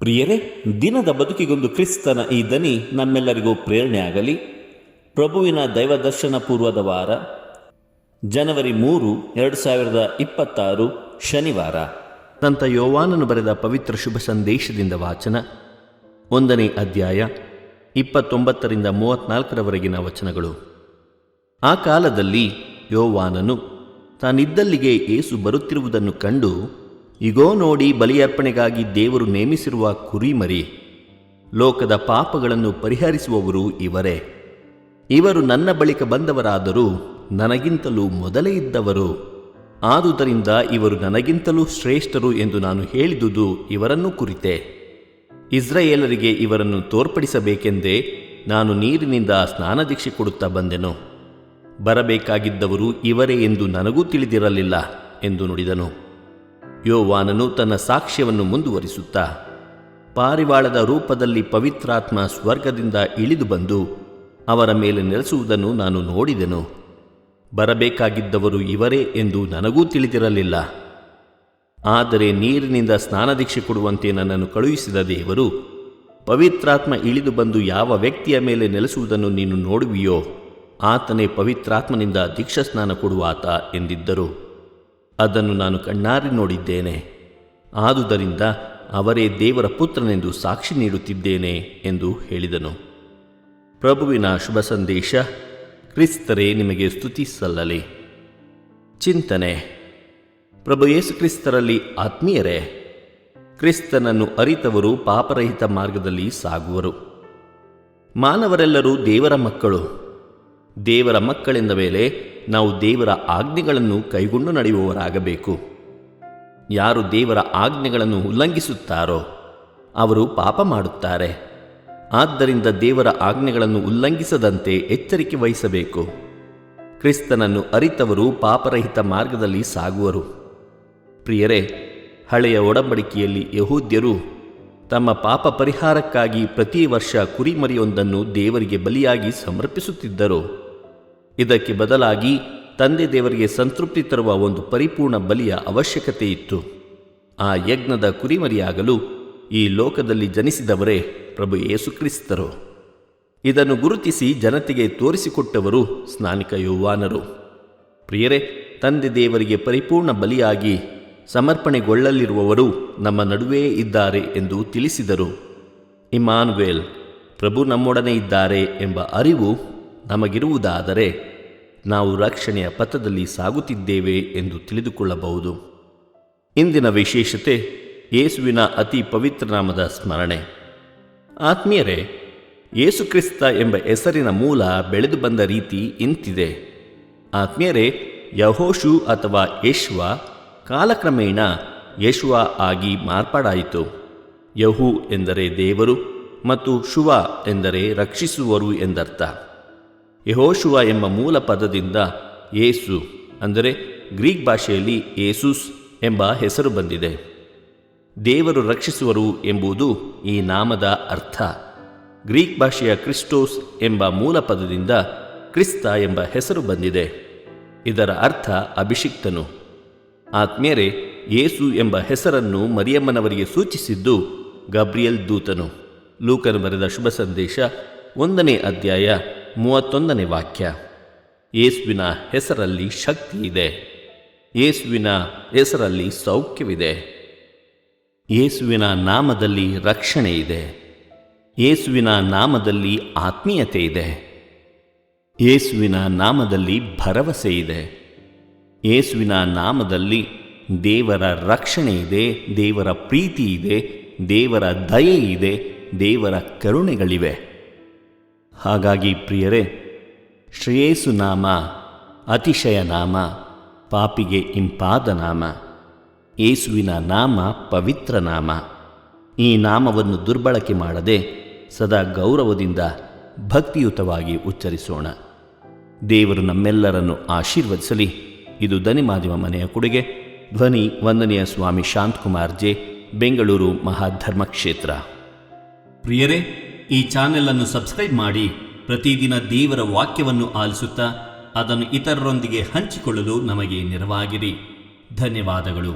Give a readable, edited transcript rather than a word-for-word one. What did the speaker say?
ಪ್ರಿಯರೇ, ದಿನದ ಬದುಕಿಗೊಂದು ಕ್ರಿಸ್ತನ ಈ ದನಿ ನಮ್ಮೆಲ್ಲರಿಗೂ ಪ್ರೇರಣೆ ಆಗಲಿ. ಪ್ರಭುವಿನ ದೈವದರ್ಶನ ಪೂರ್ವದ ವಾರ, ಜನವರಿ 3, 2026 ಶನಿವಾರ. ಸಂತ ಯೋವಾನನು ಬರೆದ ಪವಿತ್ರ ಶುಭ ಸಂದೇಶದಿಂದ ವಾಚನ. 1ನೇ ಅಧ್ಯಾಯ 29ರಿಂದ 34ರವರೆಗಿನ ವಚನಗಳು. ಆ ಕಾಲದಲ್ಲಿ ಯೋವಾನನು ತಾನಿದ್ದಲ್ಲಿಗೆ ಯೇಸು ಬರುತ್ತಿರುವುದನ್ನು ಕಂಡು, ಇಗೋ ನೋಡಿ, ಬಲಿಯರ್ಪಣೆಗಾಗಿ ದೇವರು ನೇಮಿಸಿರುವ ಕುರಿಮರಿ, ಲೋಕದ ಪಾಪಗಳನ್ನು ಪರಿಹರಿಸುವವರು ಇವರೇ. ಇವರು ನನ್ನ ಬಳಿಕ ಬಂದವರಾದರೂ ನನಗಿಂತಲೂ ಮೊದಲೇ ಇದ್ದವರು, ಆದುದರಿಂದ ಇವರು ನನಗಿಂತಲೂ ಶ್ರೇಷ್ಠರು ಎಂದು ನಾನು ಹೇಳಿದುದು ಇವರನ್ನು ಕುರಿತೆ. ಇಸ್ರಾಯೇಲರಿಗೆ ಇವರನ್ನು ತೋರ್ಪಡಿಸಬೇಕೆಂದೇ ನಾನು ನೀರಿನಿಂದ ಸ್ನಾನದೀಕ್ಷೆ ಕೊಡುತ್ತಾ ಬಂದೆನು. ಬರಬೇಕಾಗಿದ್ದವರು ಇವರೇ ಎಂದು ನನಗೂ ತಿಳಿದಿರಲಿಲ್ಲ ಎಂದು ನುಡಿದನು. ಯೋವಾನನು ತನ್ನ ಸಾಕ್ಷ್ಯವನ್ನು ಮುಂದುವರಿಸುತ್ತಾ, ಪಾರಿವಾಳದ ರೂಪದಲ್ಲಿ ಪವಿತ್ರಾತ್ಮ ಸ್ವರ್ಗದಿಂದ ಇಳಿದು ಬಂದು ಅವರ ಮೇಲೆ ನೆಲೆಸುವುದನ್ನು ನಾನು ನೋಡಿದೆನು. ಬರಬೇಕಾಗಿದ್ದವರು ಇವರೇ ಎಂದು ನನಗೂ ತಿಳಿದಿರಲಿಲ್ಲ. ಆದರೆ ನೀರಿನಿಂದ ಸ್ನಾನದೀಕ್ಷೆ ಕೊಡುವಂತೆ ನನ್ನನ್ನು ಕಳುಹಿಸಿದ ದೇವರು, ಪವಿತ್ರಾತ್ಮ ಇಳಿದು ಬಂದು ಯಾವ ವ್ಯಕ್ತಿಯ ಮೇಲೆ ನೆಲೆಸುವುದನ್ನು ನೀನು ನೋಡುವಿಯೋ ಆತನೇ ಪವಿತ್ರಾತ್ಮನಿಂದ ದೀಕ್ಷಾಸ್ನಾನ ಕೊಡುವಾತ ಎಂದಿದ್ದರು. ಅದನ್ನು ನಾನು ಕಣ್ಣಾರಿ ನೋಡಿದ್ದೇನೆ. ಆದುದರಿಂದ ಅವರೇ ದೇವರ ಪುತ್ರನೆಂದು ಸಾಕ್ಷಿ ನೀಡುತ್ತಿದ್ದೇನೆ ಎಂದು ಹೇಳಿದನು. ಪ್ರಭುವಿನ ಶುಭ ಸಂದೇಶ. ಕ್ರಿಸ್ತರೇ ನಿಮಗೆ ಸ್ತುತಿ ಸಲ್ಲಲಿ. ಚಿಂತನೆ. ಪ್ರಭು ಯೇಸು ಕ್ರಿಸ್ತರಲ್ಲಿ ಆತ್ಮೀಯರೇ, ಕ್ರಿಸ್ತನನ್ನು ಅರಿತವರು ಪಾಪರಹಿತ ಮಾರ್ಗದಲ್ಲಿ ಸಾಗುವರು. ಮಾನವರೆಲ್ಲರೂ ದೇವರ ಮಕ್ಕಳು. ದೇವರ ಮಕ್ಕಳೆಂದ ಮೇಲೆ ನಾವು ದೇವರ ಆಜ್ಞೆಗಳನ್ನು ಕೈಗೊಂಡು ನಡೆಯುವವರಾಗಬೇಕು. ಯಾರು ದೇವರ ಆಜ್ಞೆಗಳನ್ನು ಉಲ್ಲಂಘಿಸುತ್ತಾರೋ ಅವರು ಪಾಪ ಮಾಡುತ್ತಾರೆ. ಆದ್ದರಿಂದ ದೇವರ ಆಜ್ಞೆಗಳನ್ನು ಉಲ್ಲಂಘಿಸದಂತೆ ಎಚ್ಚರಿಕೆ ವಹಿಸಬೇಕು. ಕ್ರಿಸ್ತನನ್ನು ಅರಿತವರು ಪಾಪರಹಿತ ಮಾರ್ಗದಲ್ಲಿ ಸಾಗುವರು. ಪ್ರಿಯರೇ, ಹಳೆಯ ಒಡಂಬಡಿಕೆಯಲ್ಲಿ ಯಹೂದ್ಯರು ತಮ್ಮ ಪಾಪ ಪರಿಹಾರಕ್ಕಾಗಿ ಪ್ರತಿ ವರ್ಷ ಕುರಿಮರಿಯೊಂದನ್ನು ದೇವರಿಗೆ ಬಲಿಯಾಗಿ ಸಮರ್ಪಿಸುತ್ತಿದ್ದರು. ಇದಕ್ಕೆ ಬದಲಾಗಿ ತಂದೆ ದೇವರಿಗೆ ಸಂತೃಪ್ತಿ ತರುವ ಒಂದು ಪರಿಪೂರ್ಣ ಬಲಿಯ ಅವಶ್ಯಕತೆ ಇತ್ತು. ಆ ಯಜ್ಞದ ಕುರಿಮರಿಯಾಗಲು ಈ ಲೋಕದಲ್ಲಿ ಜನಿಸಿದವರೇ ಪ್ರಭು ಯೇಸು ಕ್ರಿಸ್ತರು. ಇದನ್ನು ಗುರುತಿಸಿ ಜನತೆಗೆ ತೋರಿಸಿಕೊಟ್ಟವರು ಸ್ನಾನಿಕ ಯೋವಾನರು. ಪ್ರಿಯರೇ, ತಂದೆ ದೇವರಿಗೆ ಪರಿಪೂರ್ಣ ಬಲಿಯಾಗಿ ಸಮರ್ಪಣೆಗೊಳ್ಳಲಿರುವವರು ನಮ್ಮ ನಡುವೆ ಇದ್ದಾರೆ ಎಂದು ತಿಳಿಸಿದರು. ಇಮ್ಮಾನುವೇಲ್, ಪ್ರಭು ನಮ್ಮೊಡನೆ ಇದ್ದಾರೆ ಎಂಬ ಅರಿವು ನಮಗಿರುವುದಾದರೆ ನಾವು ರಕ್ಷಣೆಯ ಪಥದಲ್ಲಿ ಸಾಗುತ್ತಿದ್ದೇವೆ ಎಂದು ತಿಳಿದುಕೊಳ್ಳಬಹುದು. ಇಂದಿನ ವಿಶೇಷತೆ ಯೇಸುವಿನ ಅತಿ ಪವಿತ್ರ ನಾಮದ ಸ್ಮರಣೆ. ಆತ್ಮೀಯರೇ, ಯೇಸುಕ್ರಿಸ್ತ ಎಂಬ ಹೆಸರಿನ ಮೂಲ ಬೆಳೆದು ಬಂದ ರೀತಿ ಇಂತಿದೆ. ಆತ್ಮೀಯರೇ, ಯಹೋಶು ಅಥವಾ ಯೇಶ್ವ ಕಾಲಕ್ರಮೇಣ ಯೇಶುವ ಆಗಿ ಮಾರ್ಪಾಡಾಯಿತು. ಯಹು ಎಂದರೆ ದೇವರು ಮತ್ತು ಶುವ ಎಂದರೆ ರಕ್ಷಿಸುವರು ಎಂದರ್ಥ. ಯೆಹೋಶುವ ಎಂಬ ಮೂಲ ಪದದಿಂದ ಯೇಸು ಅಂದರೆ ಗ್ರೀಕ್ ಭಾಷೆಯಲ್ಲಿ ಯೇಸುಸ್ ಎಂಬ ಹೆಸರು ಬಂದಿದೆ. ದೇವರು ರಕ್ಷಿಸುವರು ಎಂಬುದು ಈ ನಾಮದ ಅರ್ಥ. ಗ್ರೀಕ್ ಭಾಷೆಯ ಕ್ರಿಸ್ಟೋಸ್ ಎಂಬ ಮೂಲ ಪದದಿಂದ ಕ್ರಿಸ್ತ ಎಂಬ ಹೆಸರು ಬಂದಿದೆ. ಇದರ ಅರ್ಥ ಅಭಿಷಿಕ್ತನು. ಆತ್ಮೀಯರೇ, ಯೇಸು ಎಂಬ ಹೆಸರನ್ನು ಮರಿಯಮ್ಮನವರಿಗೆ ಸೂಚಿಸಿದ್ದು ಗಬ್ರಿಯಲ್ ದೂತನು. ಲೂಕನು ಬರೆದ ಶುಭ ಸಂದೇಶ 1ನೇ ಅಧ್ಯಾಯ 31ನೇ ವಾಕ್ಯ. ಯೇಸುವಿನ ಹೆಸರಲ್ಲಿ ಶಕ್ತಿ ಇದೆ. ಯೇಸುವಿನ ಹೆಸರಲ್ಲಿ ಸೌಖ್ಯವಿದೆ. ಯೇಸುವಿನ ನಾಮದಲ್ಲಿ ರಕ್ಷಣೆ ಇದೆ. ಯೇಸುವಿನ ನಾಮದಲ್ಲಿ ಆತ್ಮೀಯತೆ ಇದೆ. ಯೇಸುವಿನ ನಾಮದಲ್ಲಿ ಭರವಸೆ ಇದೆ. ಯೇಸುವಿನ ನಾಮದಲ್ಲಿ ದೇವರ ರಕ್ಷಣೆ ಇದೆ, ದೇವರ ಪ್ರೀತಿ ಇದೆ, ದೇವರ ದಯೆ ಇದೆ, ದೇವರ ಕರುಣೆಗಳಿವೆ. ಹಾಗಾಗಿ ಪ್ರಿಯರೇ, ಶ್ರೇಯಸ್ಸು ನಾಮ, ಅತಿಶಯ ನಾಮ, ಪಾಪಿಗೆ ಇಂಪಾದ ನಾಮ. ಯೇಸುವಿನ ನಾಮ ಪವಿತ್ರ ನಾಮ. ಈ ನಾಮವನ್ನು ದುರ್ಬಳಕೆ ಮಾಡದೆ ಸದಾ ಗೌರವದಿಂದ ಭಕ್ತಿಯುತವಾಗಿ ಉಚ್ಚರಿಸೋಣ. ದೇವರು ನಮ್ಮೆಲ್ಲರನ್ನು ಆಶೀರ್ವದಿಸಲಿ. ಇದು ದನಿ ಮಾಧ್ಯಮ ಮನೆಯ ಕೊಡುಗೆ. ಧ್ವನಿ ವಂದನೆಯ ಸ್ವಾಮಿ ಶಾಂತಕುಮಾರ್ ಜೆ, ಬೆಂಗಳೂರು ಮಹಾಧರ್ಮಕ್ಷೇತ್ರ. ಪ್ರಿಯರೇ, ಈ ಚಾನೆಲ್ ಅನ್ನು ಸಬ್ಸ್ಕ್ರೈಬ್ ಮಾಡಿ ಪ್ರತಿದಿನ ದೇವರ ವಾಕ್ಯವನ್ನು ಆಲಿಸುತ್ತಾ ಅದನ್ನು ಇತರರೊಂದಿಗೆ ಹಂಚಿಕೊಳ್ಳಲು ನಮಗೆ ನೆರವಾಗಿರಿ. ಧನ್ಯವಾದಗಳು.